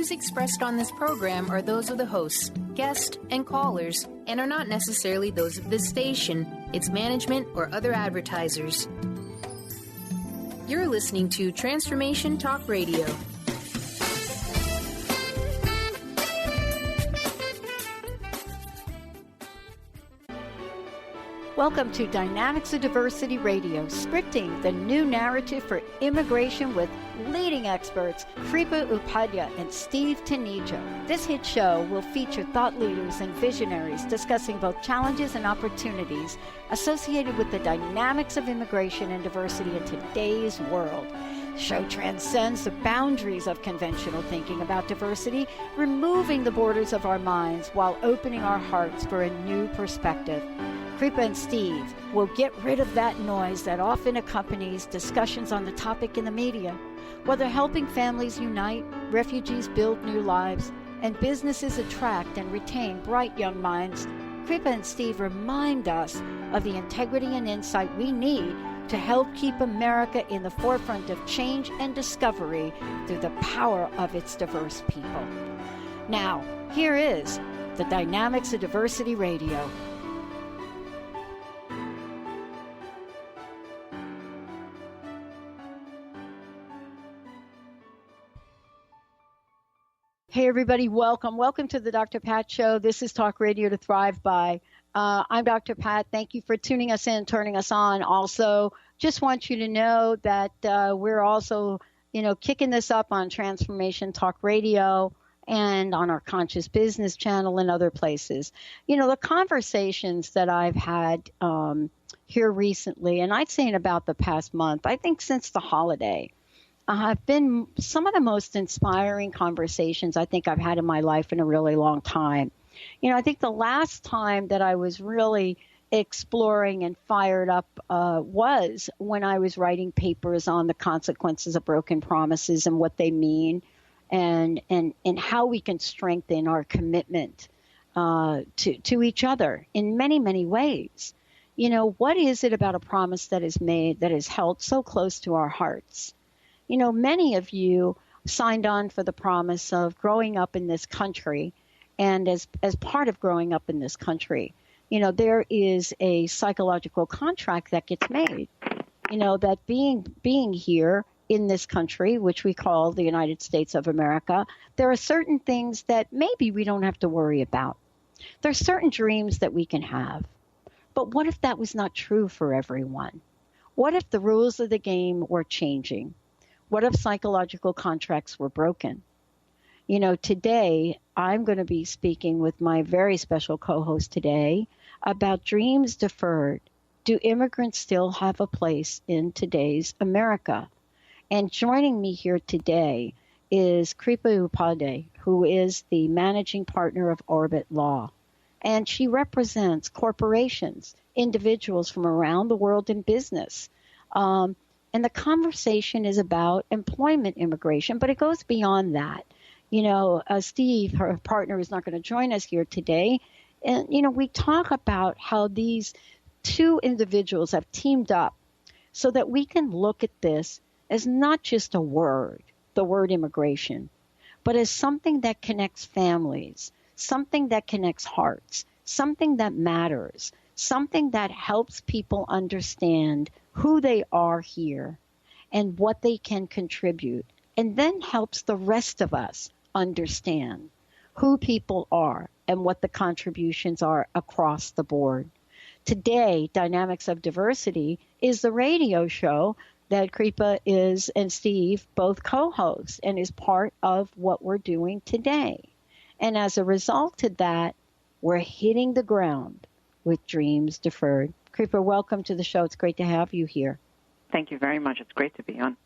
views expressed on this program are those of the hosts, guests, and callers, and are not necessarily those of this station, its management, or other advertisers. You're listening to Transformation Talk Radio. Welcome to Dynamics of Diversity Radio, scripting the new narrative for immigration with leading experts Kripa Upadhyay and Steve Taneja. This hit show will feature thought leaders and visionaries discussing both challenges and opportunities associated with the dynamics of immigration and diversity in today's world. The show transcends the boundaries of conventional thinking about diversity, removing the borders of our minds while opening our hearts for a new perspective. Kripa and Steve will get rid of that noise that often accompanies discussions on the topic in the media. Whether helping families unite, refugees build new lives, and businesses attract and retain bright young minds, Kripa and Steve remind us of the integrity and insight we need to help keep America in the forefront of change and discovery through the power of its diverse people. Now, here is the Dynamics of Diversity Radio. Hey, everybody, welcome. Welcome to the Dr. Pat Show. This is Talk Radio to Thrive By. I'm Dr. Pat. Thank you for tuning us in, turning us on. Also, just want you to know that we're also, kicking this up on Transformation Talk Radio and on our Conscious Business channel and other places. The conversations that I've had here recently, and I'd say in about the past month, I think since the holiday, have been some of the most inspiring conversations I think I've had in my life in a really long time. I think the last time that I was really exploring and fired up was when I was writing papers on the consequences of broken promises and what they mean and how we can strengthen our commitment to each other in many, many ways. What is it about a promise that is made that is held so close to our hearts? Many of you signed on for the promise of growing up in this country, and as part of growing up in this country, there is a psychological contract that gets made, that being here in this country, which we call the United States of America, there are certain things that maybe we don't have to worry about. There are certain dreams that we can have. But what if that was not true for everyone? What if the rules of the game were changing? What if psychological contracts were broken? Today I'm going to be speaking with my very special co-host today about dreams deferred. Do immigrants still have a place in today's America? And joining me here today is Kripa Upadhyay, who is the managing partner of Orbit Law. And she represents corporations, individuals from around the world in business. And the conversation is about employment immigration, but it goes beyond that. Steve, her partner, is not going to join us here today. And, we talk about how these two individuals have teamed up so that we can look at this as not just a word, the word immigration, but as something that connects families, something that connects hearts, something that matters, something that helps people understand who they are here and what they can contribute, and then helps the rest of us understand who people are and what the contributions are across the board. Today, Dynamics of Diversity is the radio show that Kripa is and Steve both co-host and is part of what we're doing today. And as a result of that, we're hitting the ground with Dreams Deferred. Kripa, welcome to the show. It's great to have you here. Thank you very much. It's great to be on.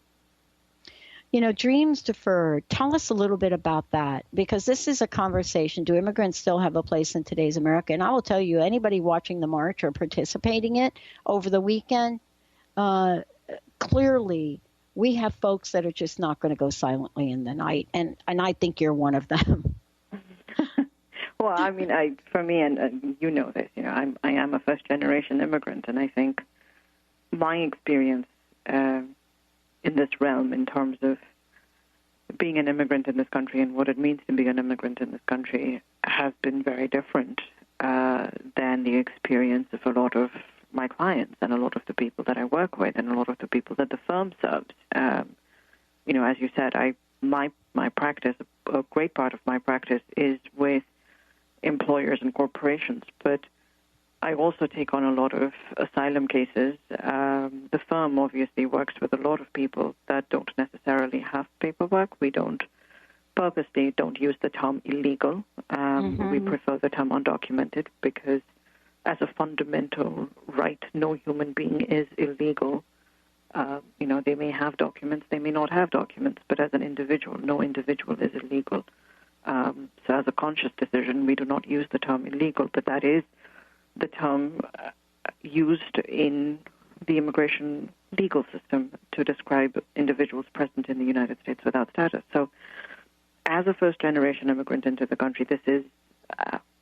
Dreams Deferred. Tell us a little bit about that, because this is a conversation. Do immigrants still have a place in today's America? And I will tell you, anybody watching the march or participating in it over the weekend, clearly we have folks that are just not going to go silently in the night. And I think you're one of them. Well, for me, and you know this, I am a first-generation immigrant, and I think my experience in this realm in terms of being an immigrant in this country and what it means to be an immigrant in this country has been very different than the experience of a lot of my clients and a lot of the people that I work with and a lot of the people that the firm serves. As you said, my practice, a great part of my practice is with employers and corporations, but I also take on a lot of asylum cases. The firm obviously works with a lot of people that don't necessarily have paperwork. We purposely don't use the term illegal. We prefer the term undocumented because as a fundamental right, no human being is illegal. They may have documents, they may not have documents, but as an individual, no individual is illegal. So as a conscious decision, we do not use the term illegal, but that is the term used in the immigration legal system to describe individuals present in the United States without status. So as a first-generation immigrant into the country, this is,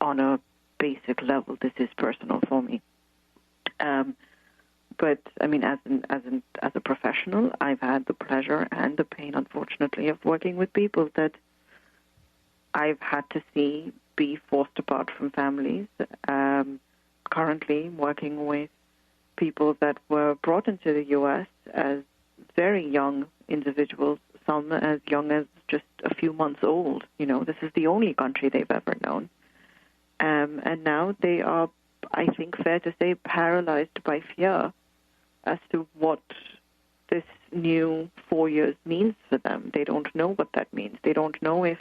on a basic level, this is personal for me. But I mean, as a professional, I've had the pleasure and the pain, unfortunately, of working with people that I've had to see be forced apart from families. Currently, working with people that were brought into the U.S. as very young individuals, some as young as just a few months old. This is the only country they've ever known. And now they are, I think, fair to say, paralyzed by fear as to what this new 4 years means for them. They don't know what that means. They don't know if,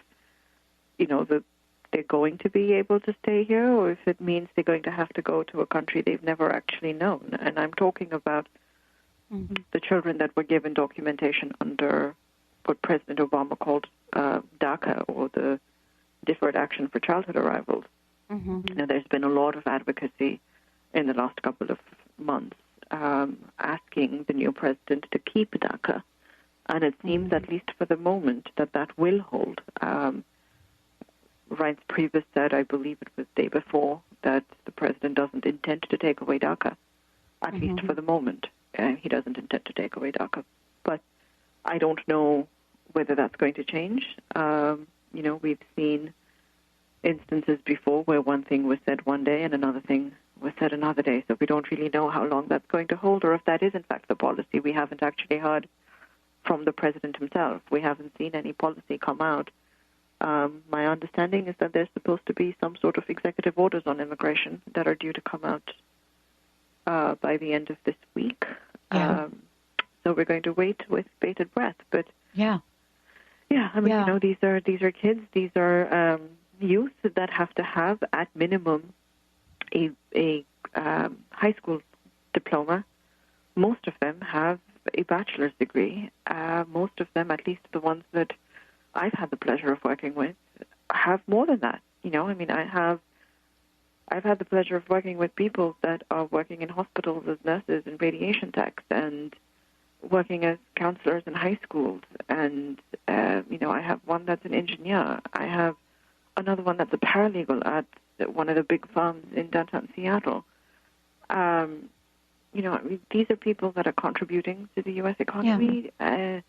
they're going to be able to stay here or if it means they're going to have to go to a country they've never actually known. And I'm talking about the children that were given documentation under what President Obama called DACA, or the Deferred Action for Childhood Arrivals. There's been a lot of advocacy in the last couple of months asking the new president to keep DACA. And it seems, at least for the moment, that will hold. Reince Priebus said, I believe it was the day before, that the president doesn't intend to take away DACA, at least for the moment. He doesn't intend to take away DACA. But I don't know whether that's going to change. We've seen instances before where one thing was said one day and another thing was said another day. So we don't really know how long that's going to hold, or if that is, in fact, the policy. We haven't actually heard from the president himself. We haven't seen any policy come out. My understanding is that there's supposed to be some sort of executive orders on immigration that are due to come out by the end of this week. So we're going to wait with bated breath. But these are kids. These are youth that have to have, at minimum, a high school diploma. Most of them have a bachelor's degree. Most of them, at least the ones that I've had the pleasure of working with, have more than that. I've had the pleasure of working with people that are working in hospitals as nurses and radiation techs, and working as counselors in high schools. And I have one that's an engineer. I have another one that's a paralegal at one of the big firms in downtown Seattle. These are people that are contributing to the U.S. economy, and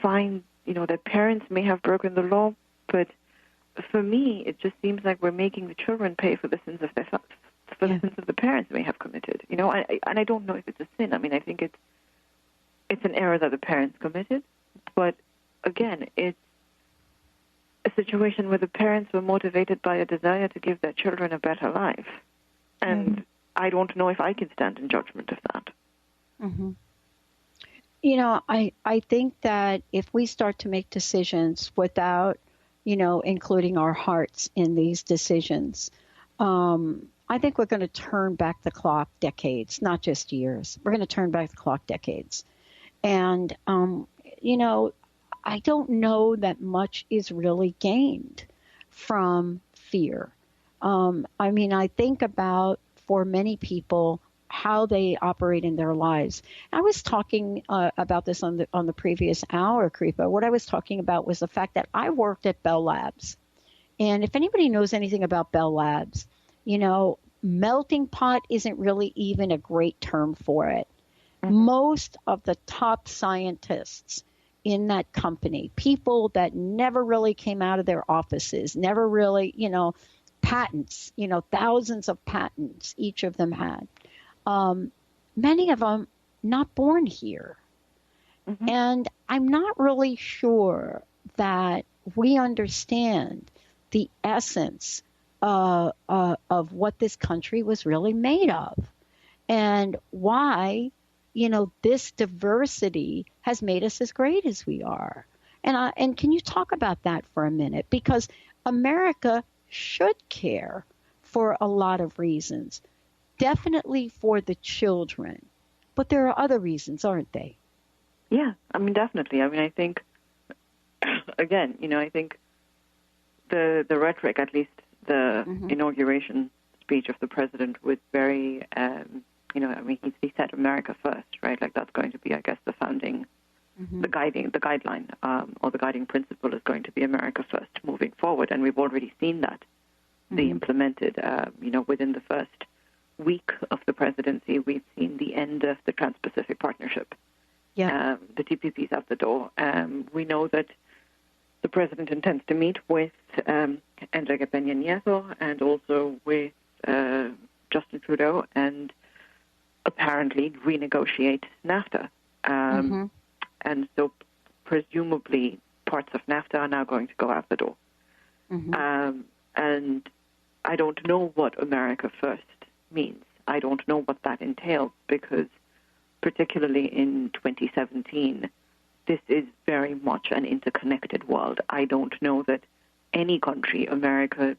find, their parents may have broken the law, but for me, it just seems like we're making the children pay for the sins of the sins of the parents may have committed. And I don't know if it's a sin. I mean, I think it's an error that the parents committed, but again, it's a situation where the parents were motivated by a desire to give their children a better life, and I don't know if I can stand in judgment of that. I think that if we start to make decisions without, including our hearts in these decisions, I think we're going to turn back the clock decades, not just years. We're going to turn back the clock decades. And, I don't know that much is really gained from fear. I think about, for many people, how they operate in their lives. I was talking about this on the previous hour, Kripa. What I was talking about was the fact that I worked at Bell Labs. And if anybody knows anything about Bell Labs, melting pot isn't really even a great term for it. Most of the top scientists in that company, people that never really came out of their offices, never really, patents, thousands of patents each of them had. Many of them not born here. Mm-hmm. And I'm not really sure that we understand the essence of what this country was really made of, and why, this diversity has made us as great as we are. And can you talk about that for a minute? Because America should care for a lot of reasons, definitely for the children, but there are other reasons, aren't they? Yeah, definitely. I think, again, I think the rhetoric, at least the inauguration speech of the president, was very, he said America first, right? Like, that's going to be, I guess, the founding, the guideline, or the guiding principle is going to be America first moving forward. And we've already seen that be implemented, within the first week of the presidency. We've seen the end of the Trans-Pacific Partnership. Yeah. The TPP's out the door. We know that the president intends to meet with Enrique Peña Nieto and also with Justin Trudeau and apparently renegotiate NAFTA. And so presumably parts of NAFTA are now going to go out the door. And I don't know what America first means. I don't know what that entails, because particularly in 2017, this is very much an interconnected world. I don't know that any country, America,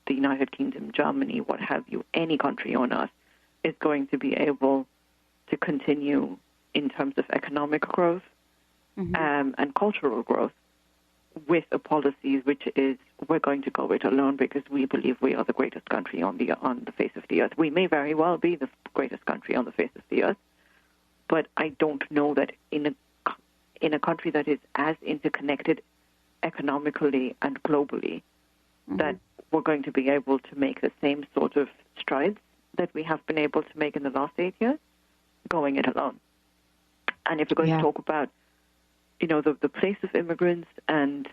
the United Kingdom, Germany, what have you, any country on earth is going to be able to continue in terms of economic growth and cultural growth with a policy which is, we're going to go it alone because we believe we are the greatest country on the face of the earth. We may very well be the greatest country on the face of the earth, but I don't know that in a country that is as interconnected economically and globally, that we're going to be able to make the same sort of strides that we have been able to make in the last 8 years, going it alone. And if we're going to talk about, the place of immigrants and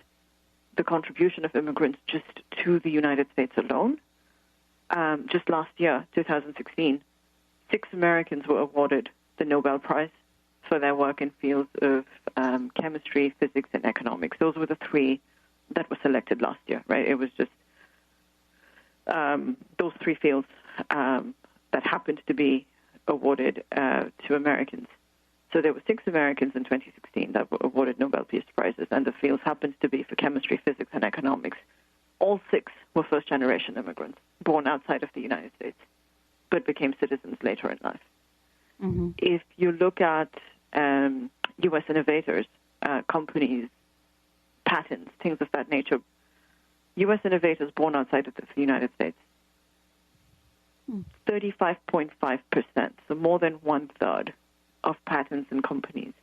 the contribution of immigrants just to the United States alone, just last year, 2016, 6 Americans were awarded the Nobel Prize for their work in fields of chemistry, physics, and economics. Those were the 3 that were selected last year, right? It was just those 3 fields that happened to be awarded to Americans. So there were 6 Americans in 2016 that were awarded Nobel Peace Prizes, and the fields happened to be for chemistry, physics, and economics. All 6 were first-generation immigrants, born outside of the United States, but became citizens later in life. If you look at U.S. innovators, companies, patents, things of that nature, U.S. innovators born outside of the United States, 35.5%, so more than 1/3 of patents and companies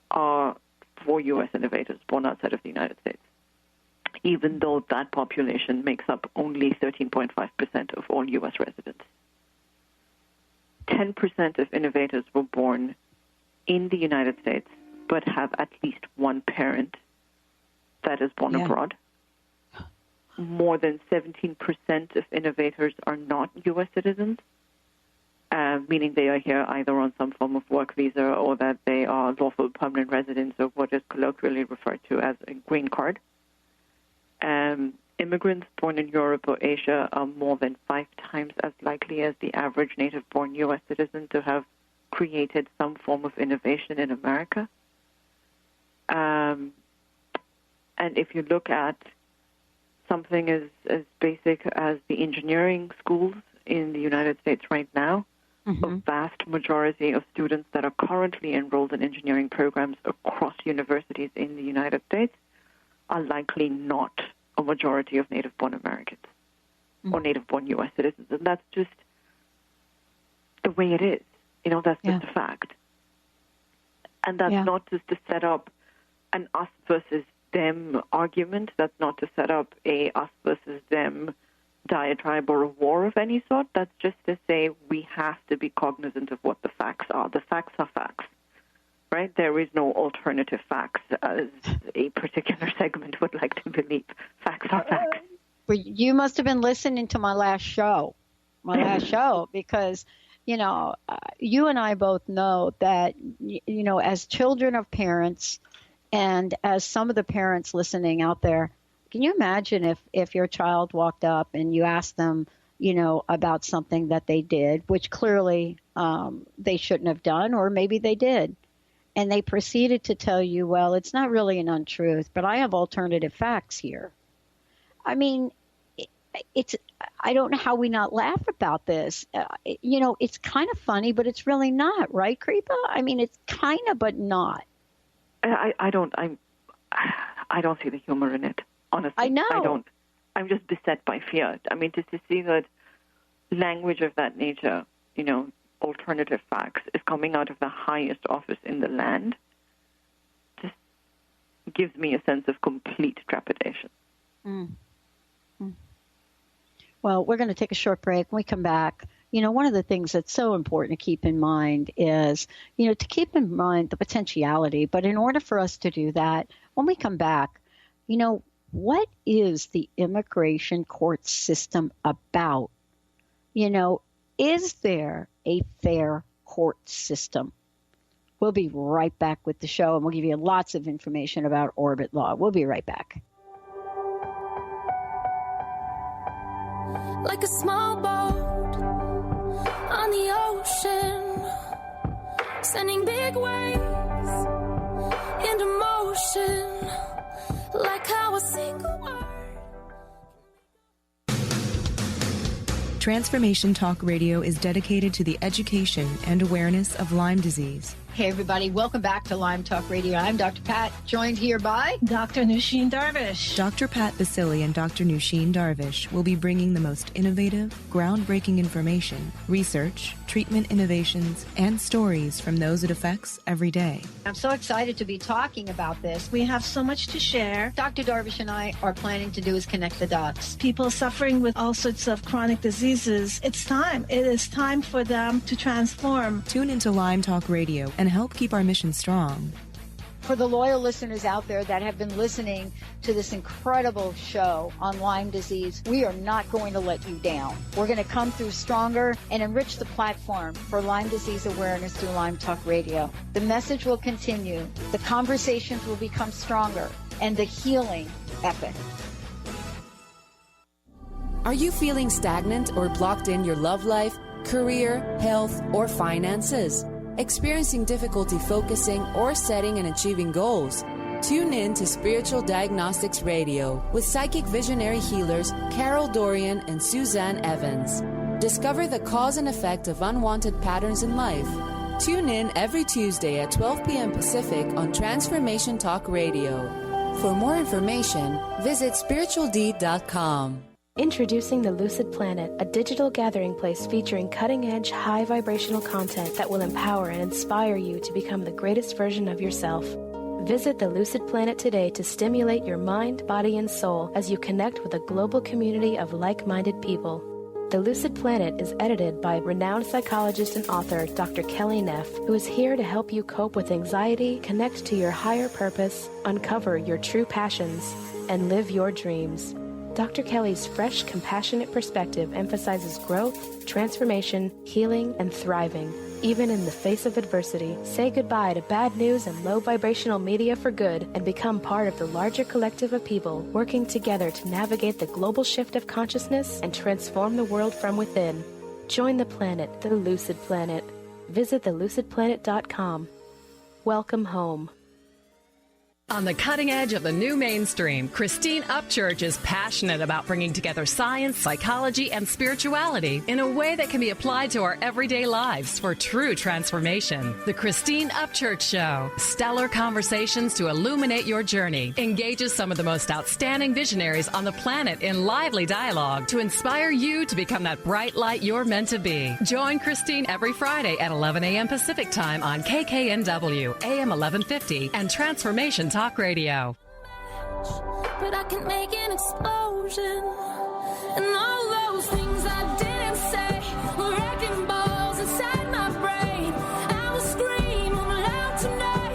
are for U.S. innovators born outside of the United States, even though that population makes up only 13.5% of all U.S. residents. 10% of innovators were born in the United States, but have at least one parent that is born abroad. More than 17% of innovators are not U.S. citizens, meaning they are here either on some form of work visa or that they are lawful permanent residents of what is colloquially referred to as a green card. Immigrants born in Europe or Asia are more than 5 times as likely as the average native-born U.S. citizen to have created some form of innovation in America. And if you look at something as basic as the engineering schools in the United States right now, a vast majority of students that are currently enrolled in engineering programs across universities in the United States are likely not a majority of native-born Americans or native-born U.S. citizens. And that's just the way it is. That's just a fact. And that's not just to set up an us versus them argument. That's not to set up a us versus them diatribe or a war of any sort. That's just to say we have to be cognizant of what the facts are. The facts are facts. right? There is no alternative facts, as a particular segment would like to believe. Facts are facts. Well, you must have been listening to my last show, because, you and I both know that, as children of parents and as some of the parents listening out there, can you imagine if your child walked up and you asked them, about something that they did, which clearly they shouldn't have done, or maybe they did, and they proceeded to tell you, well, it's not really an untruth, but I have alternative facts here. I mean, I don't know how we not laugh about this. It's kind of funny, but it's really not, right, Kripa? I mean, it's kind of, but not. I don't see the humor in it, honestly. I know. I don't. I'm just beset by fear. I mean, to see that language of that nature, alternative facts, is coming out of the highest office in the land, just gives me a sense of complete trepidation. Well, we're going to take a short break. When we come back, one of the things that's so important to keep in mind is, to keep in mind the potentiality. But in order for us to do that, when we come back, what is the immigration court system about? Is there a fair court system? We'll be right back with the show, and we'll give you lots of information about orbit law. We'll be right back. Like a small boat on the ocean, sending big waves into motion, like how a single word. Transformation Talk Radio is dedicated to the education and awareness of Lyme disease. Hey, everybody. Welcome back to Lyme Talk Radio. I'm Dr. Pat, joined here by Dr. Nusheen Darvish. Dr. Pat Basili and Dr. Nusheen Darvish will be bringing the most innovative, groundbreaking information, research, treatment innovations, and stories from those it affects every day. I'm so excited to be talking about this. We have so much to share. Dr. Darvish and I are planning to do is connect the dots. People suffering with all sorts of chronic diseases, it's time. It is time for them to transform. Tune into Lyme Talk Radio and help keep our mission strong. For the loyal listeners out there that have been listening to this incredible show on Lyme disease, we are not going to let you down. We're going to come through stronger and enrich the platform for Lyme disease awareness through Lyme Talk Radio. The message will continue, the conversations will become stronger, and the healing epic. Are you feeling stagnant or blocked in your love life, career, health, or finances? Experiencing difficulty focusing or setting and achieving goals? Tune in to Spiritual Diagnostics Radio with psychic visionary healers Carol Dorian and Suzanne Evans. Discover the cause and effect of unwanted patterns in life. Tune in every Tuesday at 12 p.m. Pacific on Transformation Talk Radio. For more information, visit spiritualdeed.com. Introducing the Lucid Planet, a digital gathering place featuring cutting-edge, high vibrational content that will empower and inspire you to become the greatest version of yourself. Visit the Lucid Planet today to stimulate your mind, body, and soul as you connect with a global community of like-minded people. The Lucid Planet is edited by renowned psychologist and author Dr. Kelly Neff, who is here to help you cope with anxiety, connect to your higher purpose, uncover your true passions, and live your dreams. Dr. Kelly's fresh, compassionate perspective emphasizes growth, transformation, healing, and thriving. Even in the face of adversity, say goodbye to bad news and low vibrational media for good and become part of the larger collective of people working together to navigate the global shift of consciousness and transform the world from within. Join the planet, the Lucid Planet. Visit thelucidplanet.com. Welcome home. On the cutting edge of the new mainstream, Christine Upchurch is passionate about bringing together science, psychology, and spirituality in a way that can be applied to our everyday lives for true transformation. The Christine Upchurch Show, stellar conversations to illuminate your journey, engages some of the most outstanding visionaries on the planet in lively dialogue to inspire you to become that bright light you're meant to be. Join Christine every Friday at 11 a.m. Pacific Time on KKNW, AM 1150, and Transformation Talk Radio. But I can make an explosion, and all those things I didn't say were wrecking balls inside my brain. I will scream loud tonight.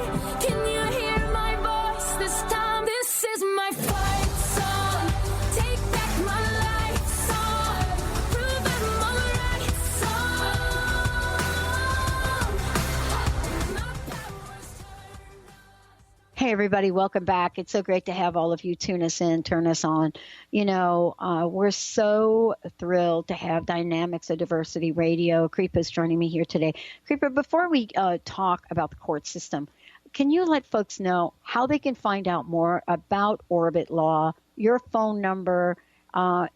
Hey, everybody, welcome back. It's so great to have all of you tune us in, turn us on. We're so thrilled to have Dynamics of Diversity Radio. Kripa is joining me here today. Kripa, before we talk about the court system, can you let folks know how they can find out more about Orbit Law, your phone number,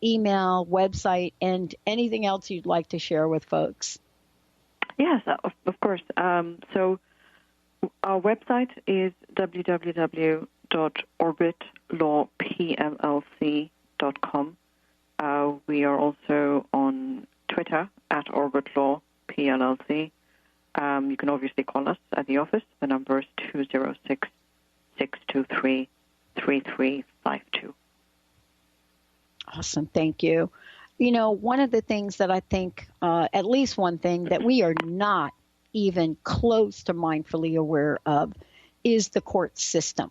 email, website, and anything else you'd like to share with folks? Yes, of course. So our website is www.orbitlawpllc.com. We are also on Twitter at orbitlawpllc. You can obviously call us at the office. The number is 206-623-3352. Awesome. Thank you. One of the things that I think, at least one thing that we are not even close to mindfully aware of is the court system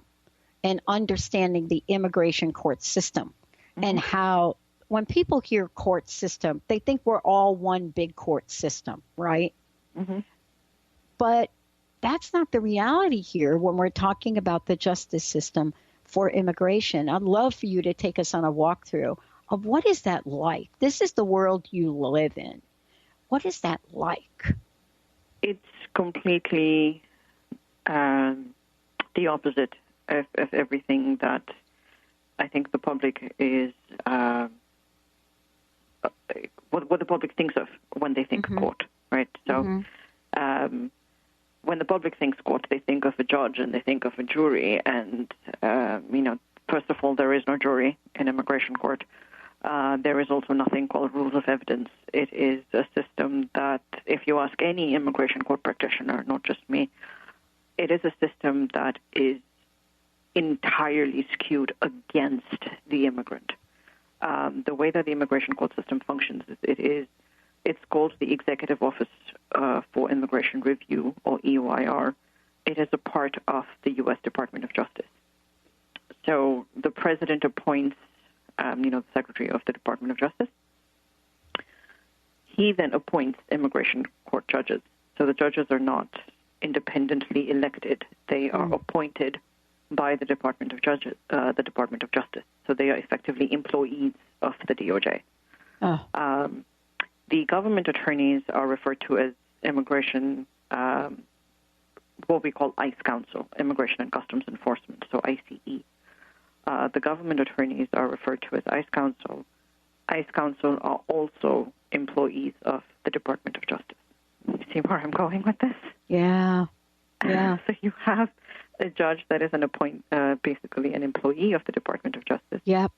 and understanding the immigration court system and how when people hear court system, they think we're all one big court system, right? Mm-hmm. But that's not the reality here when we're talking about the justice system for immigration. I'd love for you to take us on a walkthrough of what is that like? This is the world you live in. What is that like? It's completely the opposite of everything that I think the public is, what the public thinks of when they think court, right? So when the public thinks court, they think of a judge and they think of a jury. And, first of all, there is no jury in immigration court. There is also nothing called rules of evidence. It is a system that, if you ask any immigration court practitioner, not just me, it is a system that is entirely skewed against the immigrant. The way that the immigration court system functions is it's called the Executive Office for Immigration Review, or EOIR. It is a part of the U.S. Department of Justice. So the president appoints the Secretary of the Department of Justice. He then appoints immigration court judges. So the judges are not independently elected. They are appointed by the Department of Justice. So they are effectively employees of the DOJ. The government attorneys are referred to as immigration, what we call ICE Counsel, Immigration and Customs Enforcement, so ICE. The government attorneys are referred to as ICE Counsel. ICE Counsel are also employees of the Department of Justice. You see where I'm going with this? Yeah. So you have a judge that is basically an employee of the Department of Justice. Yep.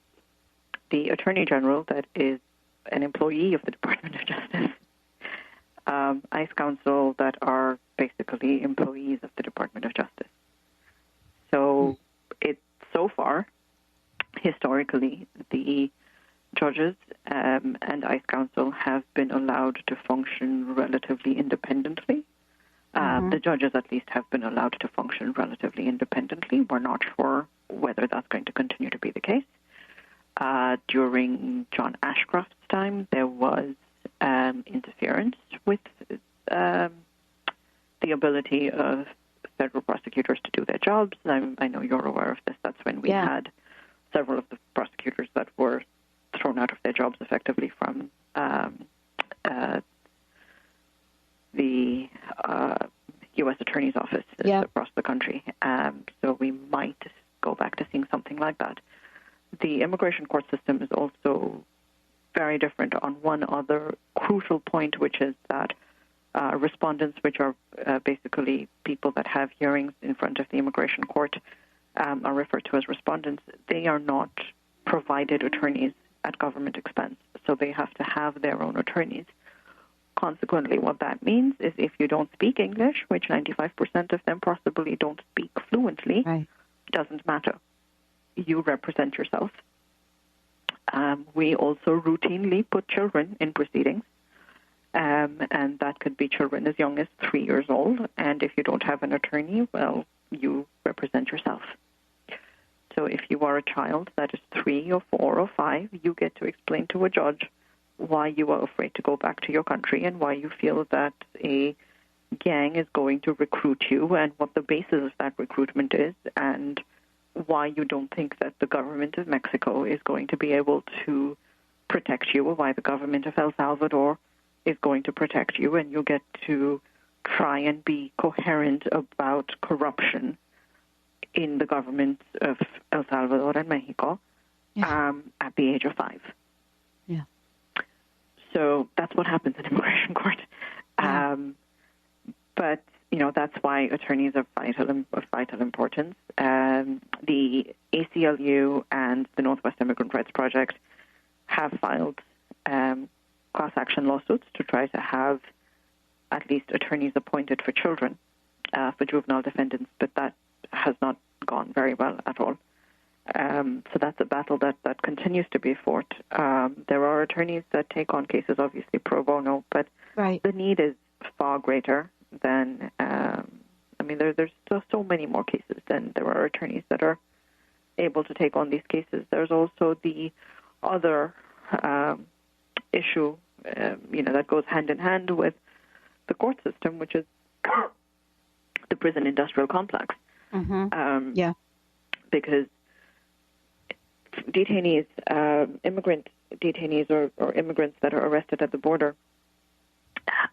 The Attorney General that is an employee of the Department of Justice. ICE Counsel that are basically employees of the Department of Justice. So so far, historically, the judges and ICE Counsel have been allowed to function relatively independently. The judges, at least, have been allowed to function relatively independently. We're not sure whether that's going to continue to be the case. During John Ashcroft's time, there was interference with the ability of federal prosecutors to do their jobs. I know you're aware of this. That's when we had several of the prosecutors that were thrown out of their jobs effectively from the U.S. Attorney's office across the country. So we might go back to seeing something like that. The immigration court system is also very different on one other crucial point, which is that respondents, which are basically people that have hearings in front of the immigration court, are referred to as respondents. They are not provided attorneys at government expense, so they have to have their own attorneys. Consequently, what that means is if you don't speak English, which 95% of them possibly don't speak fluently, doesn't matter. You represent yourself. We also routinely put children in proceedings, and that could be children as young as 3 years old. And if you don't have an attorney, well, you represent yourself. So if you are a child that is 3 or 4 or 5, you get to explain to a judge why you are afraid to go back to your country and why you feel that a gang is going to recruit you and what the basis of that recruitment is, and why you don't think that the government of Mexico is going to be able to protect you, or why the government of El Salvador is going to protect you, and you get to try and be coherent about corruption in the governments of El Salvador and Mexico at the age of 5. Yeah. So that's what happens in immigration court. Yeah. But, that's why attorneys are of vital importance. The ACLU and the Northwest Immigrant Rights Project have filed class action lawsuits to try to have at least attorneys appointed for children, for juvenile defendants, but that has not gone very well at all. So that's a battle that continues to be fought. There are attorneys that take on cases, obviously pro bono, but the need is far greater than, there's still so many more cases than there are attorneys that are able to take on these cases. There's also the other issue, that goes hand in hand with the court system, which is the prison industrial complex. Because detainees, immigrant detainees or immigrants that are arrested at the border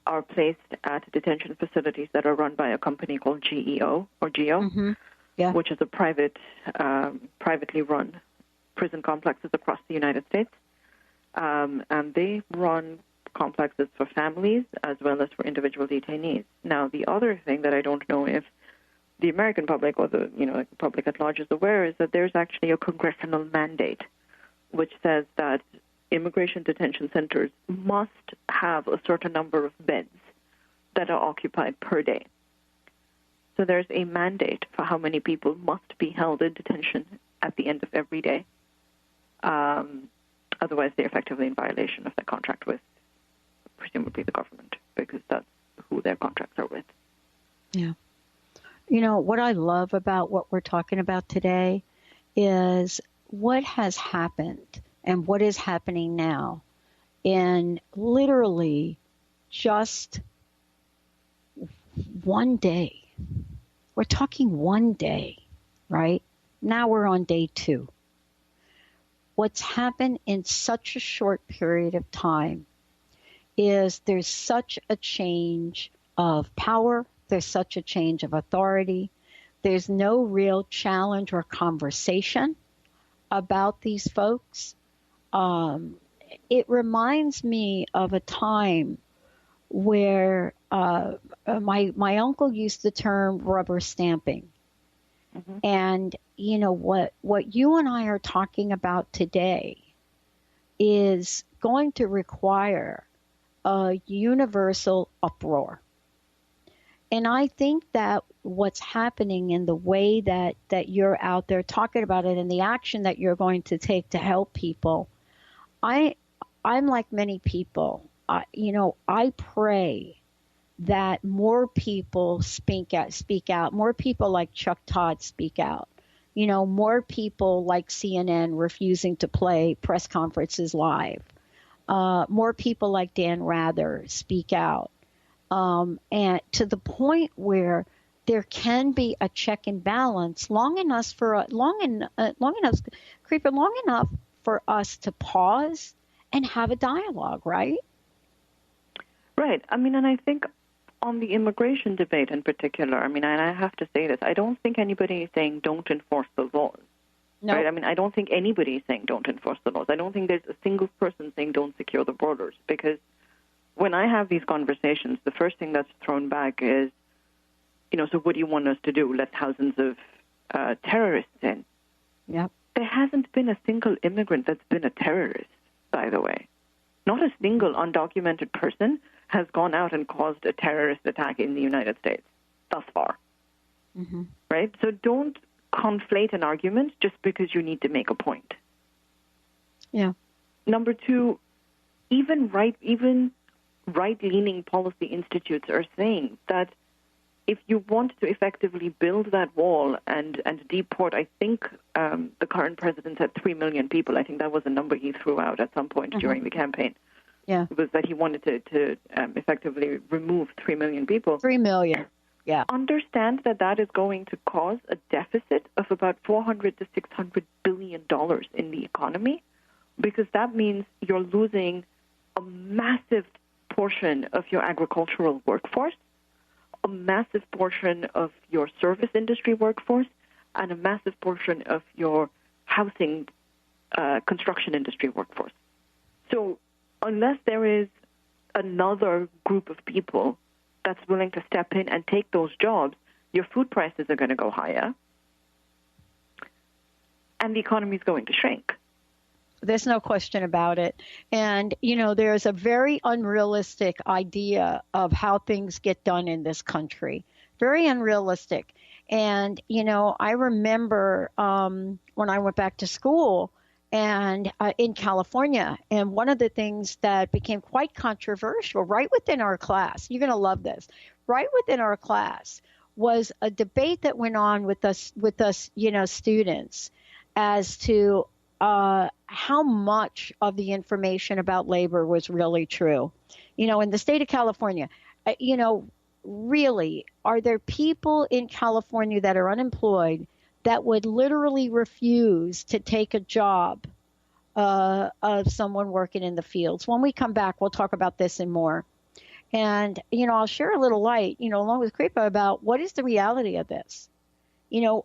are placed at detention facilities that are run by a company called GEO, which is a privately run prison complexes across the United States. And they run complexes for families as well as for individual detainees. Now, the other thing that I don't know if the American public or the public at large is aware is that there's actually a congressional mandate which says that immigration detention centers must have a certain number of beds that are occupied per day. So there's a mandate for how many people must be held in detention at the end of every day. Otherwise, they're effectively in violation of their contract with, presumably, the government, because that's who their contracts are with. Yeah. What I love about what we're talking about today is what has happened and what is happening now in literally just one day. We're talking one day, right? Now we're on day 2. What's happened in such a short period of time is there's such a change of power. There's such a change of authority. There's no real challenge or conversation about these folks. It reminds me of a time where my uncle used the term rubber stamping. And, what you and I are talking about today is going to require a universal uproar. And I think that what's happening in the way that you're out there talking about it and the action that you're going to take to help people, I'm like many people. I pray that more people speak out, more people like Chuck Todd speak out, more people like CNN refusing to play press conferences live, more people like Dan Rather speak out. And to the point where there can be a check and balance long enough, Kripa, long enough for us to pause and have a dialogue, right? Right. And I think on the immigration debate in particular, and I have to say this, I don't think anybody is saying don't enforce the laws. No. Right? I don't think anybody is saying don't enforce the laws. I don't think there's a single person saying don't secure the borders, because when I have these conversations, the first thing that's thrown back is, so what do you want us to do? Let thousands of terrorists in? Yep. There hasn't been a single immigrant that's been a terrorist, by the way. Not a single undocumented person has gone out and caused a terrorist attack in the United States thus far. Right? So don't conflate an argument just because you need to make a point. Yeah. Number 2, even right-leaning policy institutes are saying that if you want to effectively build that wall and deport, I think the current president said 3 million people. I think that was a number he threw out at some point during the campaign. was that he wanted to effectively remove 3 million people. 3 million, yeah. Understand that is going to cause a deficit of about $400 to $600 billion in the economy, because that means you're losing a massive portion of your agricultural workforce, a massive portion of your service industry workforce, and a massive portion of your housing construction industry workforce. So unless there is another group of people that's willing to step in and take those jobs, your food prices are going to go higher, and the economy is going to shrink. There's no question about it. And, there's a very unrealistic idea of how things get done in this country. Very unrealistic. And, I remember when I went back to school and in California, and one of the things that became quite controversial right within our class, you're going to love this, right within our class was a debate that went on with us, students as to how much of the information about labor was really true. In the state of California, really, are there people in California that are unemployed that would literally refuse to take a job of someone working in the fields? When we come back, we'll talk about this and more. And, I'll share a little light, along with Kripa, about what is the reality of this.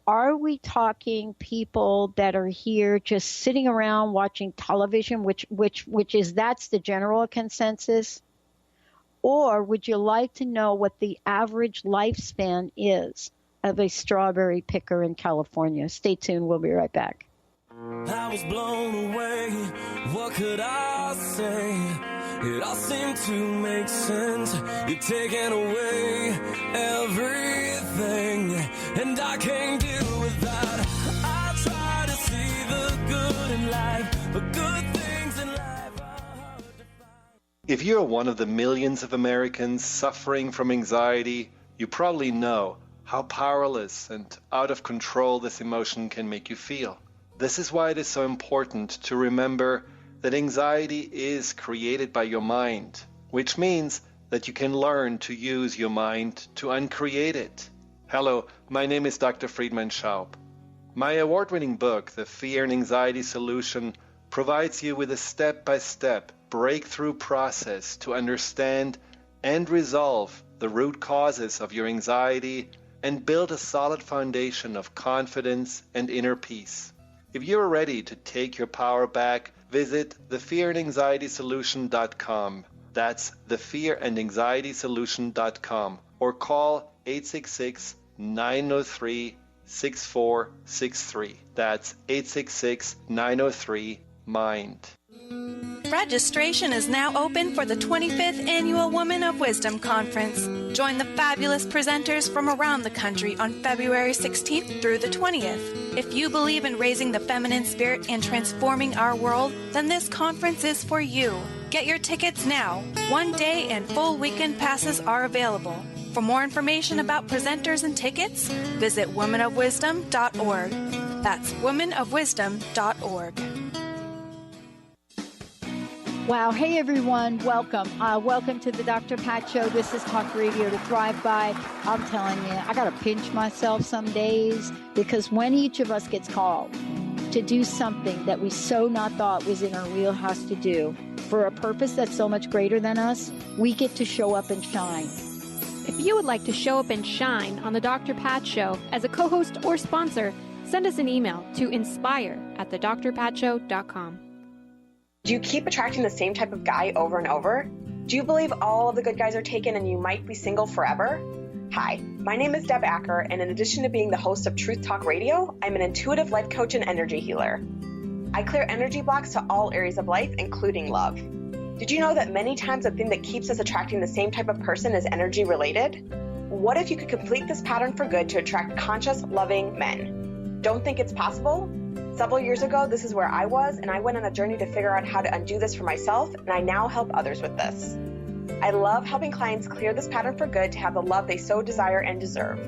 Are we talking people that are here just sitting around watching television, that's the general consensus? Or would you like to know what the average lifespan is of a strawberry picker in California? Stay tuned. We'll be right back. I was blown away. What could I say? It all seemed to make sense. You're taking away everything, and I can't deal with that. I try to see the good in life, but good things in life are hard to find. If you're one of the millions of Americans suffering from anxiety, you probably know how powerless and out of control this emotion can make you feel. This is why it is so important to remember that anxiety is created by your mind, which means that you can learn to use your mind to uncreate it. Hello, my name is Dr. Friedman Schaub. My award-winning book, The Fear and Anxiety Solution, provides you with a step-by-step breakthrough process to understand and resolve the root causes of your anxiety and build a solid foundation of confidence and inner peace. If you're ready to take your power back, visit thefearandanxietysolution.com. That's thefearandanxietysolution.com, or call 866-903-6463. That's 866-903-MIND. Registration is now open for the 25th Annual Women of Wisdom Conference. Join the fabulous presenters from around the country on February 16th through the 20th. If you believe in raising the feminine spirit and transforming our world, then this conference is for you. Get your tickets now. One-day and full weekend passes are available. For more information about presenters and tickets, visit womenofwisdom.org. That's womenofwisdom.org. Wow. Hey, everyone. Welcome. Welcome to the Dr. Pat Show. This is Talk Radio to Thrive By. I'm telling you, I got to pinch myself some days, because when each of us gets called to do something that we so not thought was in our wheelhouse to do for a purpose that's so much greater than us, we get to show up and shine. If you would like to show up and shine on the Dr. Pat Show as a co-host or sponsor, send us an email to inspire@thedrpatshow.com. Do you keep attracting the same type of guy over and over? Do you believe all of the good guys are taken and you might be single forever? Hi, my name is Deb Acker, and in addition to being the host of Truth Talk Radio, I'm an intuitive life coach and energy healer. I clear energy blocks to all areas of life, including love. Did you know that many times the thing that keeps us attracting the same type of person is energy related? What if you could complete this pattern for good to attract conscious, loving men? Don't think it's possible? Several years ago, this is where I was, and I went on a journey to figure out how to undo this for myself, and I now help others with this. I love helping clients clear this pattern for good to have the love they so desire and deserve.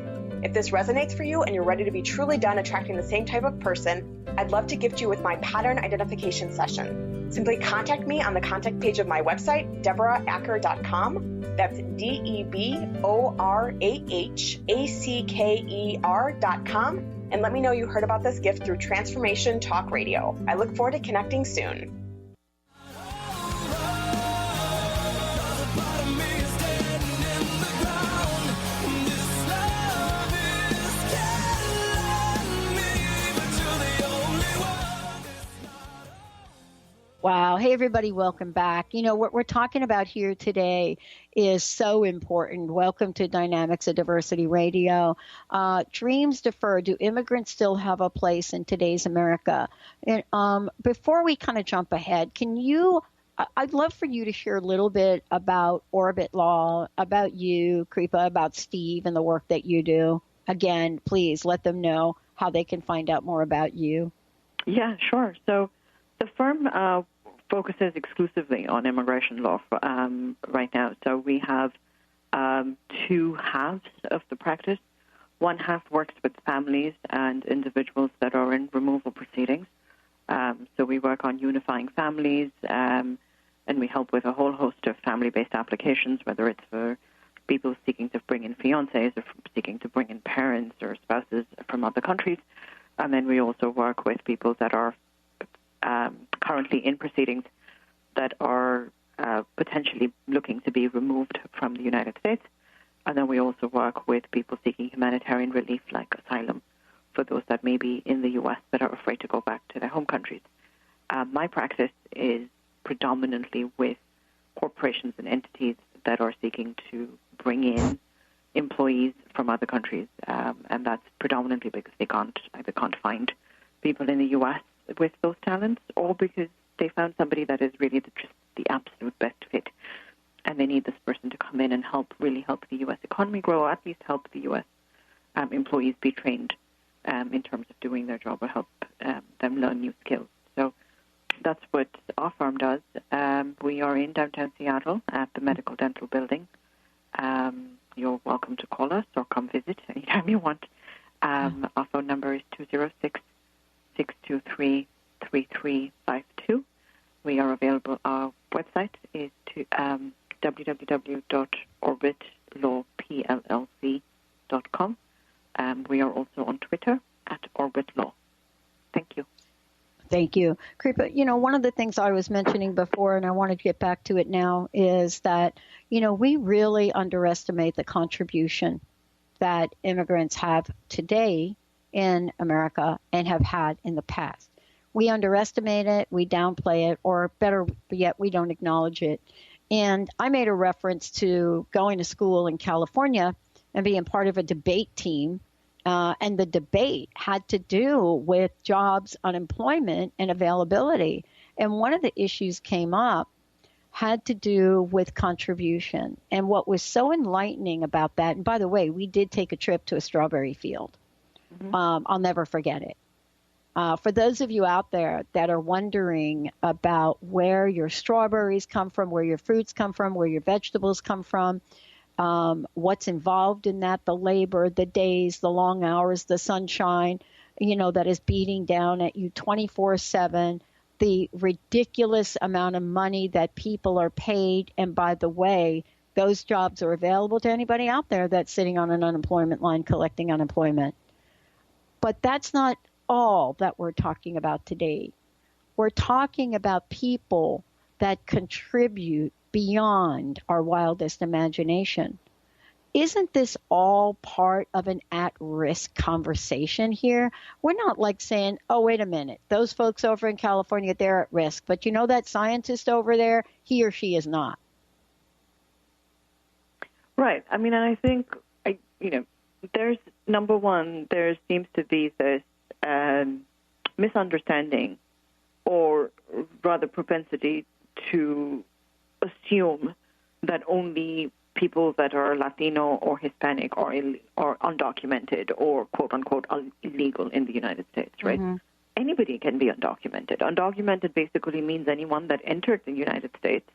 If this resonates for you and you're ready to be truly done attracting the same type of person, I'd love to gift you with my pattern identification session. Simply contact me on the contact page of my website, DeborahAcker.com. That's DeborahAcker.com. And let me know you heard about this gift through Transformation Talk Radio. I look forward to connecting soon. Wow. Hey, everybody. Welcome back. You know, what we're talking about here today is so important. Welcome to Dynamics of Diversity Radio. Dreams deferred. Do immigrants still have a place in today's America? And before we kind of jump ahead, I'd love for you to share a little bit about Orbit Law, about you, Kripa, about Steve and the work that you do. Again, please let them know how they can find out more about you. Yeah, sure. So the firm focuses exclusively on immigration law right now. So we have two halves of the practice. One half works with families and individuals that are in removal proceedings. So we work on unifying families, and we help with a whole host of family-based applications, whether it's for people seeking to bring in fiancés or seeking to bring in parents or spouses from other countries. And then we also work with people that are currently in proceedings that are potentially looking to be removed from the United States. And then we also work with people seeking humanitarian relief like asylum for those that may be in the U.S. but are afraid to go back to their home countries. My practice is predominantly with corporations and entities that are seeking to bring in employees from other countries, and that's predominantly because they either can't find people in the U.S. with those talents, or because they found somebody that is really just the absolute best fit, and they need this person to come in and really help the U.S. economy grow, or at least help the U.S. Employees be trained in terms of doing their job, or help them learn new skills. So that's what our firm does. We are in downtown Seattle at the Medical Dental Building. You're welcome to call us or come visit anytime you want. Our phone number is 206-623-3352. We are available. Our website is www.orbitlawpllc.com. We are also on Twitter at Orbit Law. Thank you. Thank you. Kripa, one of the things I was mentioning before, and I want to get back to it now, is that, we really underestimate the contribution that immigrants have today in America and have had in the past. We underestimate it, we downplay it, or better yet, we don't acknowledge it. And I made a reference to going to school in California and being part of a debate team. And the debate had to do with jobs, unemployment, and availability. And one of the issues came up had to do with contribution. And what was so enlightening about that, and by the way, we did take a trip to a strawberry field. Mm-hmm. I'll never forget it. For those of you out there that are wondering about where your strawberries come from, where your fruits come from, where your vegetables come from, what's involved in that, the labor, the days, the long hours, the sunshine, that is beating down at you 24/7, the ridiculous amount of money that people are paid. And by the way, those jobs are available to anybody out there that's sitting on an unemployment line collecting unemployment. But that's not all that we're talking about today. We're talking about people that contribute beyond our wildest imagination. Isn't this all part of an at-risk conversation here? We're not like saying, oh, wait a minute, those folks over in California, they're at risk. But that scientist over there, he or she is not. Right. I mean, and I think, there's, number one, there seems to be this misunderstanding, or rather propensity to assume that only people that are Latino or Hispanic or undocumented or quote-unquote illegal in the United States, right? Mm-hmm. Anybody can be undocumented. Undocumented basically means anyone that entered the United States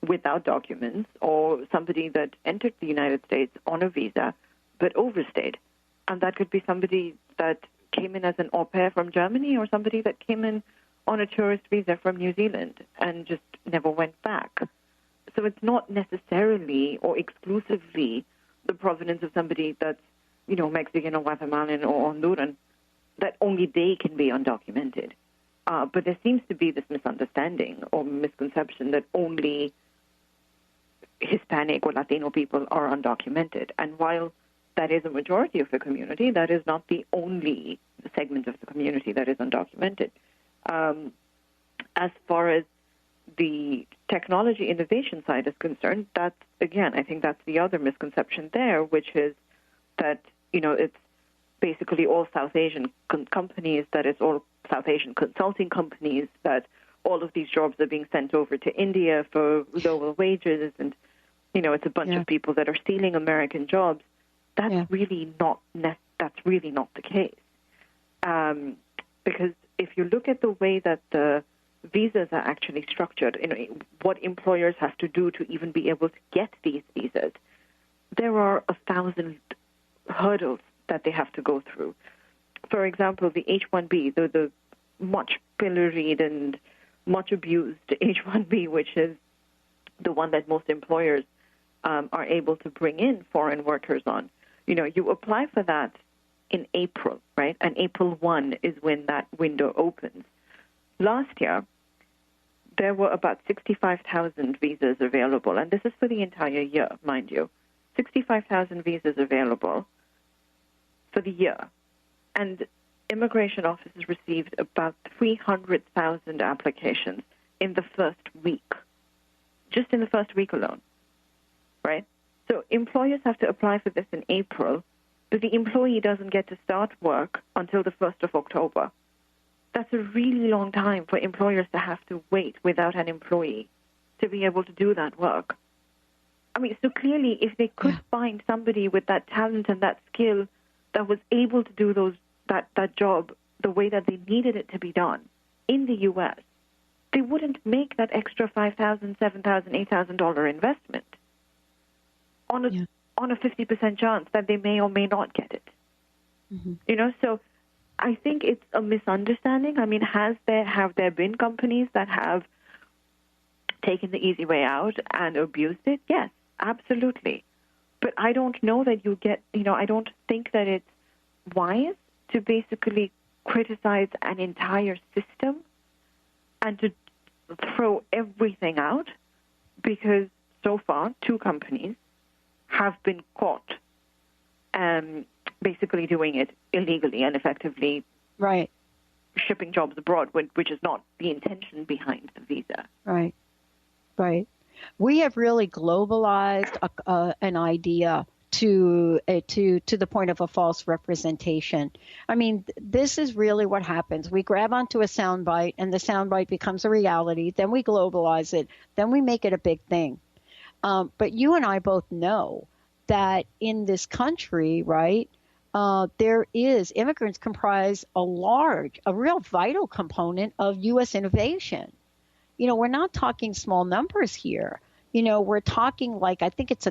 without documents, or somebody that entered the United States on a visa but overstayed. And that could be somebody that came in as an au pair from Germany or somebody that came in on a tourist visa from New Zealand and just never went back. So it's not necessarily or exclusively the provenance of somebody that's, Mexican or Guatemalan or Honduran, that only they can be undocumented. But there seems to be this misunderstanding or misconception that only Hispanic or Latino people are undocumented. And while that is a majority of the community, that is not the only segment of the community that is undocumented. As far as the technology innovation side is concerned, that's, again, I think that's the other misconception there, which is that, it's basically all South Asian companies, that it's all South Asian consulting companies, that all of these jobs are being sent over to India for lower wages, and, it's a bunch of people that are stealing American jobs. That's really not the case. Because if you look at the way that the visas are actually structured, what employers have to do to even be able to get these visas, there are 1,000 hurdles that they have to go through. For example, the H-1B, the much pilloried and much abused H-1B, which is the one that most employers are able to bring in foreign workers on. You apply for that in April, right? And April 1 is when that window opens. Last year, there were about 65,000 visas available, and this is for the entire year, mind you. 65,000 visas available for the year. And immigration offices received about 300,000 applications in the first week, just in the first week alone, right? So employers have to apply for this in April, but the employee doesn't get to start work until the 1st of October. That's a really long time for employers to have to wait without an employee to be able to do that work. So clearly, if they could find somebody with that talent and that skill that was able to do that job the way that they needed it to be done in the U.S., they wouldn't make that extra $5,000, $7,000, $8,000 investment on a 50% chance that they may or may not get it. Mm-hmm. So I think it's a misunderstanding. Have there been companies that have taken the easy way out and abused it? Yes, absolutely. But I don't know that I don't think that it's wise to basically criticize an entire system and to throw everything out, because so far 2 companies have been caught basically doing it illegally and effectively shipping jobs abroad, which is not the intention behind the visa. Right. We have really globalized an idea to the point of a false representation. This is really what happens. We grab onto a soundbite, and the soundbite becomes a reality. Then we globalize it. Then we make it a big thing. But you and I both know that in this country, right, immigrants comprise a real vital component of U.S. innovation. We're not talking small numbers here. We're talking I think it's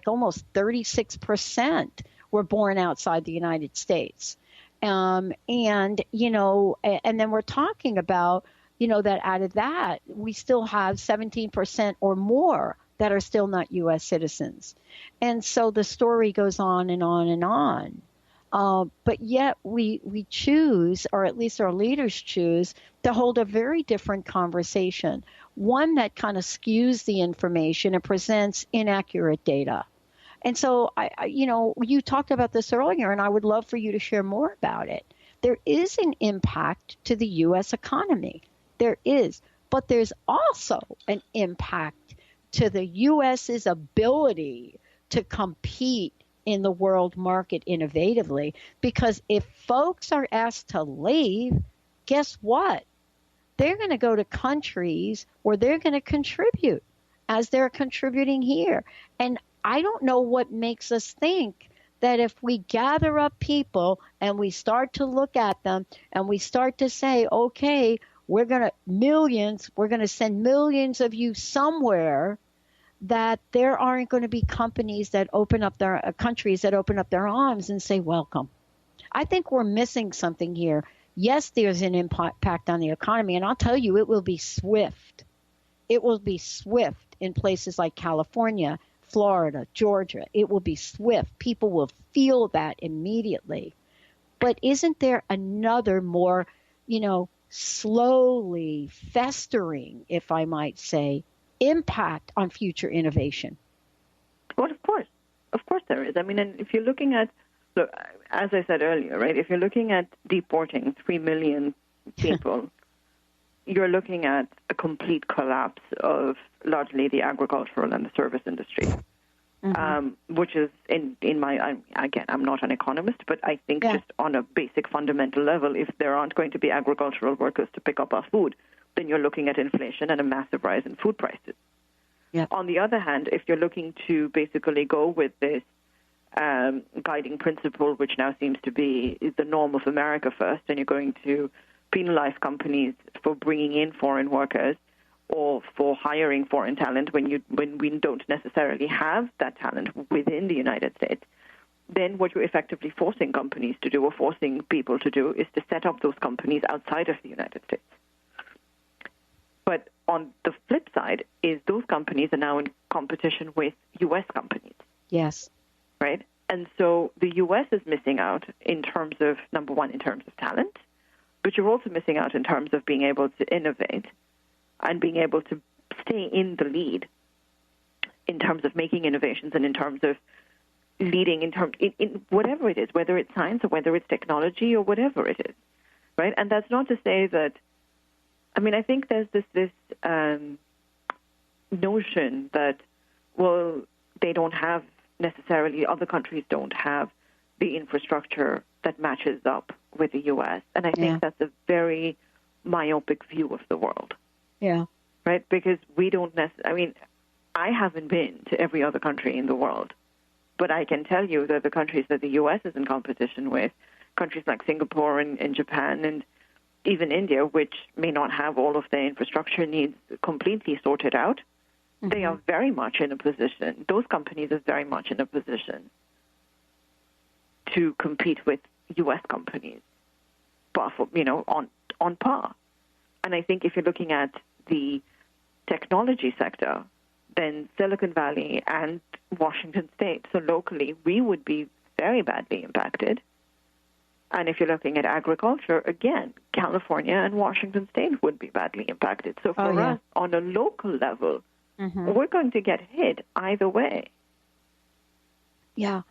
almost 36% were born outside the United States. And then we're talking about, that out of that, we still have 17% or more that are still not U.S. citizens. And so the story goes on and on and on. But yet we choose, or at least our leaders choose, to hold a very different conversation, one that kind of skews the information and presents inaccurate data. And so, you talked about this earlier, and I would love for you to share more about it. There is an impact to the U.S. economy. There is. But there's also an impact to the U.S.'s ability to compete in the world market innovatively. Because if folks are asked to leave, guess what? They're going to go to countries where they're going to contribute as they're contributing here. And I don't know what makes us think that if we gather up people and we start to look at them and we start to say, okay, we're going to send millions of you somewhere, that there aren't going to be companies that open up countries that open up their arms and say, welcome. I think we're missing something here. Yes, there's an impact on the economy, and I'll tell you, it will be swift. It will be swift in places like California, Florida, Georgia. It will be swift. People will feel that immediately. But isn't there another more, slowly festering, if I might say, impact on future innovation? Well, of course. Of course there is. I mean, and if you're looking at, look, as I said earlier, right, if you're looking at deporting 3 million people, you're looking at a complete collapse of largely the agricultural and the service industry, which is, in my, again, I'm not an economist, but I think just on a basic fundamental level, if there aren't going to be agricultural workers to pick up our food, then you're looking at inflation and a massive rise in food prices. Yep. On the other hand, if you're looking to basically go with this guiding principle, which now seems to be the norm of America first, and you're going to penalize companies for bringing in foreign workers or for hiring foreign talent when we don't necessarily have that talent within the United States, then what you're effectively forcing companies to do or forcing people to do is to set up those companies outside of the United States. But on the flip side is those companies are now in competition with U.S. companies. Yes. Right? And so the U.S. is missing out in terms of, number one, in terms of talent, but you're also missing out in terms of being able to innovate and being able to stay in the lead in terms of making innovations and in terms of leading in whatever it is, whether it's science or whether it's technology or whatever it is. Right? And that's not to say that, I mean, I think there's this notion that, well, they don't have necessarily, other countries don't have the infrastructure that matches up with the U.S. And I think that's a very myopic view of the world. Yeah. Right? Because we don't necessarily, I mean, I haven't been to every other country in the world, but I can tell you that the countries that the U.S. is in competition with, countries like Singapore and Japan and even India, which may not have all of their infrastructure needs completely sorted out, they are very much in a position, those companies are very much in a position to compete with U.S. companies, on par. And I think if you're looking at the technology sector, then Silicon Valley and Washington State, so locally, we would be very badly impacted. And if you're looking at agriculture, again, California and Washington State would be badly impacted. So for us, on a local level, we're going to get hit either way. Yeah.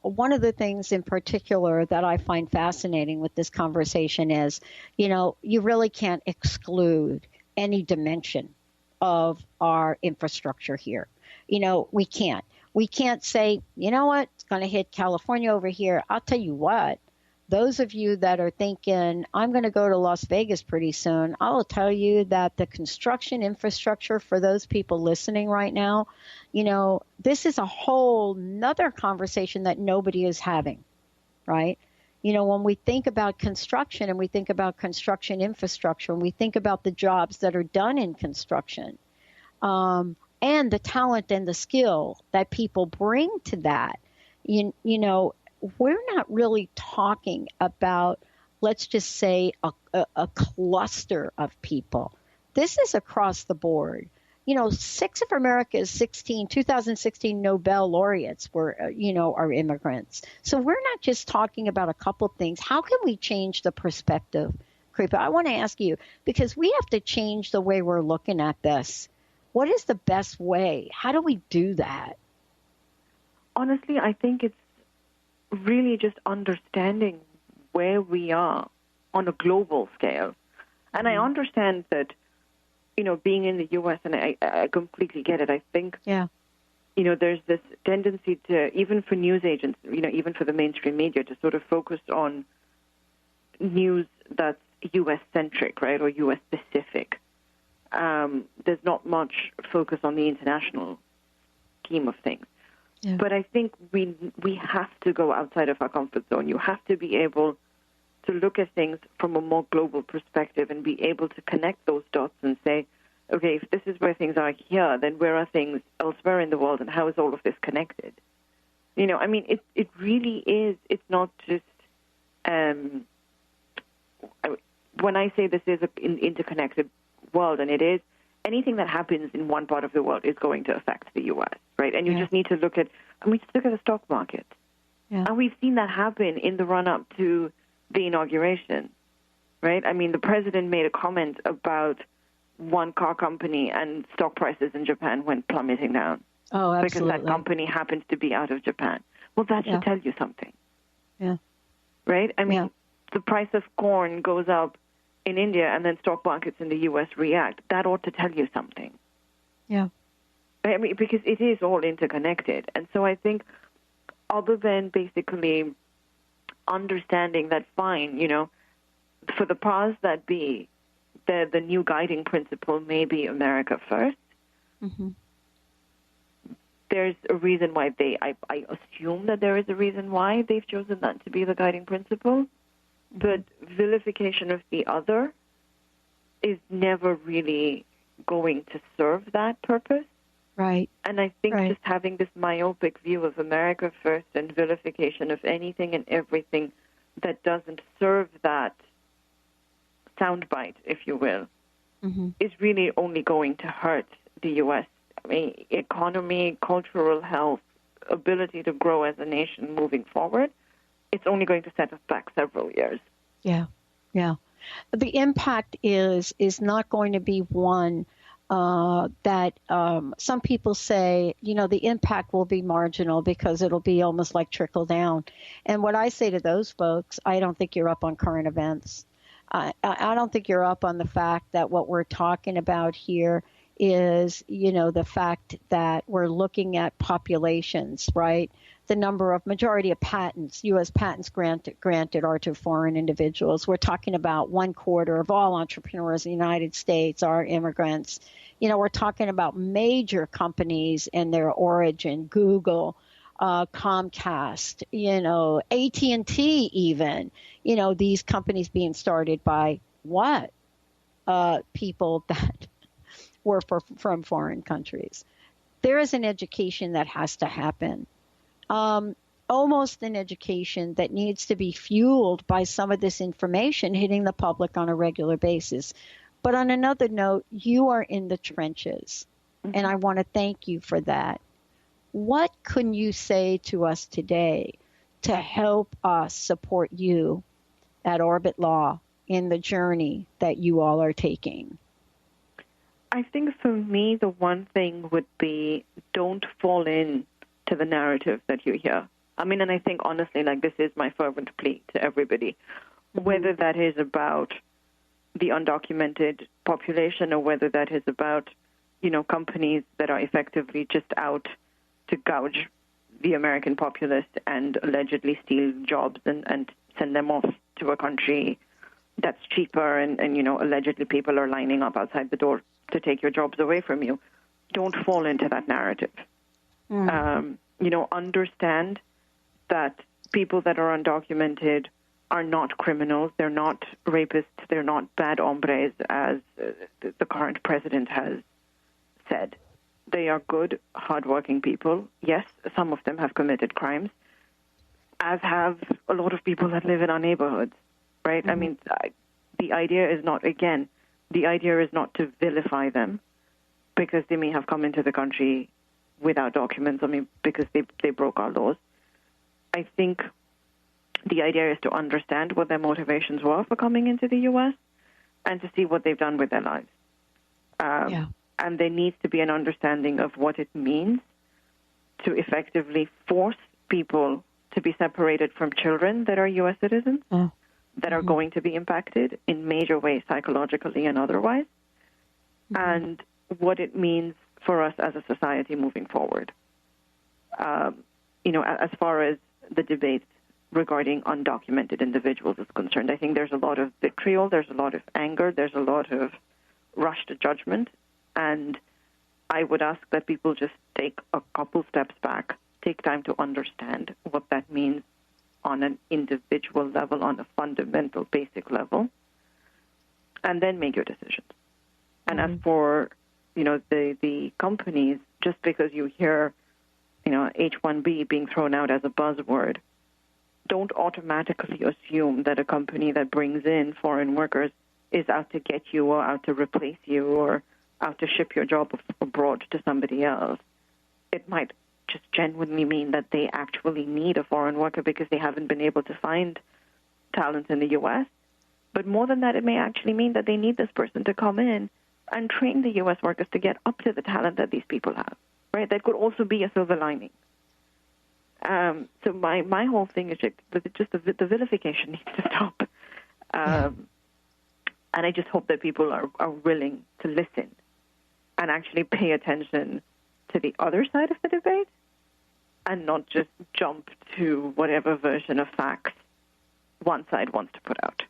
One of the things in particular that I find fascinating with this conversation is, you really can't exclude any dimension of our infrastructure here. We can't. We can't say, you know what, it's going to hit California over here. I'll tell you what. Those of you that are thinking, I'm going to go to Las Vegas pretty soon, I'll tell you that the construction infrastructure for those people listening right now, this is a whole nother conversation that nobody is having, right? When we think about construction and we think about construction infrastructure and we think about the jobs that are done in construction and the talent and the skill that people bring to that, we're not really talking about, let's just say, a cluster of people. This is across the board. 6 of America's 2016 Nobel laureates are immigrants. So we're not just talking about a couple things. How can we change the perspective, Kripa? I want to ask you, because we have to change the way we're looking at this. What is the best way? How do we do that? Honestly, I think it's really just understanding where we are on a global scale. And I understand that, being in the U.S., and I completely get it. I think, there's this tendency to, even for news agents, even for the mainstream media, to sort of focus on news that's U.S.-centric, right, or U.S.-specific. There's not much focus on the international scheme of things. Yeah. But I think we have to go outside of our comfort zone. You have to be able to look at things from a more global perspective and be able to connect those dots and say, okay, if this is where things are here, then where are things elsewhere in the world, and how is all of this connected? It really is, it's not just when I say this is an interconnected world, and it is, anything that happens in one part of the world is going to affect the U.S., right? And you just need to look at, just look at the stock market. Yeah. And we've seen that happen in the run-up to the inauguration, right? I mean, the president made a comment about one car company, and stock prices in Japan went plummeting down. Oh, absolutely. Because that company happens to be out of Japan. Well, that should tell you something. Yeah. Right? I mean, the price of corn goes up in India, and then stock markets in the U.S. react. That ought to tell you something. Yeah. I mean, because it is all interconnected. And so I think other than basically understanding that, fine, for the powers that be, the new guiding principle may be America first. Mm-hmm. There's a reason why I assume that there is a reason why they've chosen that to be the guiding principle. But vilification of the other is never really going to serve that purpose. Right. And I think just having this myopic view of America first and vilification of anything and everything that doesn't serve that soundbite, if you will, is really only going to hurt the U.S. I mean, economy, cultural health, ability to grow as a nation moving forward. It's only going to set us back several years. Yeah, yeah. The impact is not going to be one that some people say, the impact will be marginal because it'll be almost like trickle down. And what I say to those folks, I don't think you're up on current events. I don't think you're up on the fact that what we're talking about here is, the fact that we're looking at populations, right? The majority of patents, U.S. patents granted are to foreign individuals. We're talking about 1/4 of all entrepreneurs in the United States are immigrants. We're talking about major companies and their origin, Google, Comcast, AT&T even, these companies being started by what? People that were from foreign countries. There is an education that has to happen. Almost an education that needs to be fueled by some of this information hitting the public on a regular basis. But on another note, you are in the trenches, and I want to thank you for that. What can you say to us today to help us support you at Orbit Law in the journey that you all are taking? I think for me, the one thing would be don't fall in to the narrative that you hear. I mean, and I think honestly, this is my fervent plea to everybody, whether that is about the undocumented population or whether that is about, companies that are effectively just out to gouge the American populace and allegedly steal jobs and send them off to a country that's cheaper and allegedly people are lining up outside the door to take your jobs away from you. Don't fall into that narrative. Understand that people that are undocumented are not criminals. They're not rapists. They're not bad hombres, as the current president has said. They are good, hardworking people. Yes, some of them have committed crimes, as have a lot of people that live in our neighborhoods, right? I mean, the idea is not to vilify them because they may have come into the country without documents, because they broke our laws. I think the idea is to understand what their motivations were for coming into the U.S. and to see what they've done with their lives. And there needs to be an understanding of what it means to effectively force people to be separated from children that are U.S. citizens that are going to be impacted in major ways psychologically and otherwise, and what it means for us as a society moving forward. As far as the debate regarding undocumented individuals is concerned, I think there's a lot of vitriol, there's a lot of anger, there's a lot of rush to judgment, and I would ask that people just take a couple steps back, take time to understand what that means on an individual level, on a fundamental, basic level, and then make your decisions. And as for, the companies, just because you hear, H-1B being thrown out as a buzzword, don't automatically assume that a company that brings in foreign workers is out to get you or out to replace you or out to ship your job abroad to somebody else. It might just genuinely mean that they actually need a foreign worker because they haven't been able to find talent in the U.S. But more than that, it may actually mean that they need this person to come in and train the U.S. workers to get up to the talent that these people have, right? That could also be a silver lining. So my whole thing is just the vilification needs to stop. And I just hope that people are willing to listen and actually pay attention to the other side of the debate and not just jump to whatever version of facts one side wants to put out.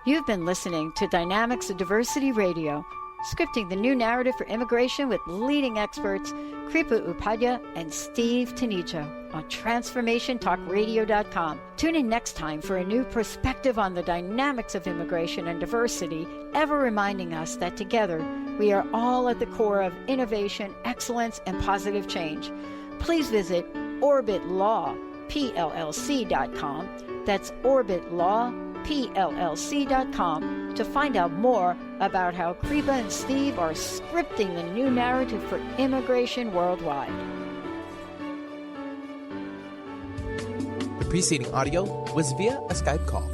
You've been listening to Dynamics of Diversity Radio, scripting the new narrative for immigration with leading experts Kripa Upadhyaya and Steve Tanicho on TransformationTalkRadio.com. Tune in next time for a new perspective on the dynamics of immigration and diversity, ever reminding us that together we are all at the core of innovation, excellence, and positive change. Please visit OrbitLawPLLC.com. That's OrbitLawPLLC.com to find out more about how Kripa and Steve are scripting the new narrative for immigration worldwide. The preceding audio was via a Skype call.